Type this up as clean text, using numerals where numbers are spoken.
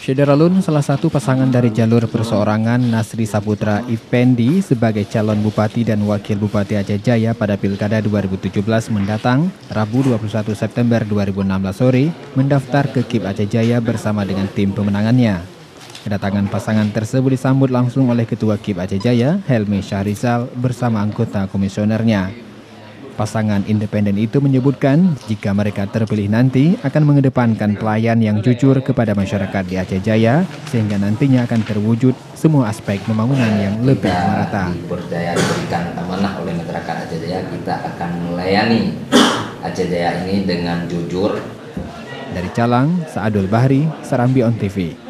Syederalun, salah satu pasangan dari jalur perseorangan Nasri Saputra Effendi sebagai calon bupati dan wakil bupati Aceh Jaya pada Pilkada 2017 mendatang, Rabu 21 September 2016 sore, mendaftar ke KIP Aceh Jaya bersama dengan tim pemenangannya. Kedatangan pasangan tersebut disambut langsung oleh Ketua KIP Aceh Jaya, Helmi Syahrizal, bersama anggota komisionernya. Pasangan independen itu menyebutkan jika mereka terpilih nanti akan mengedepankan pelayan yang jujur kepada masyarakat di Aceh Jaya sehingga nantinya akan terwujud semua aspek pembangunan yang lebih merata. Dipercaya diberikan amanah oleh masyarakat Aceh Jaya, kita akan melayani Aceh Jaya ini dengan jujur. Dari Calang, Saadul Bahri, Serambi On TV.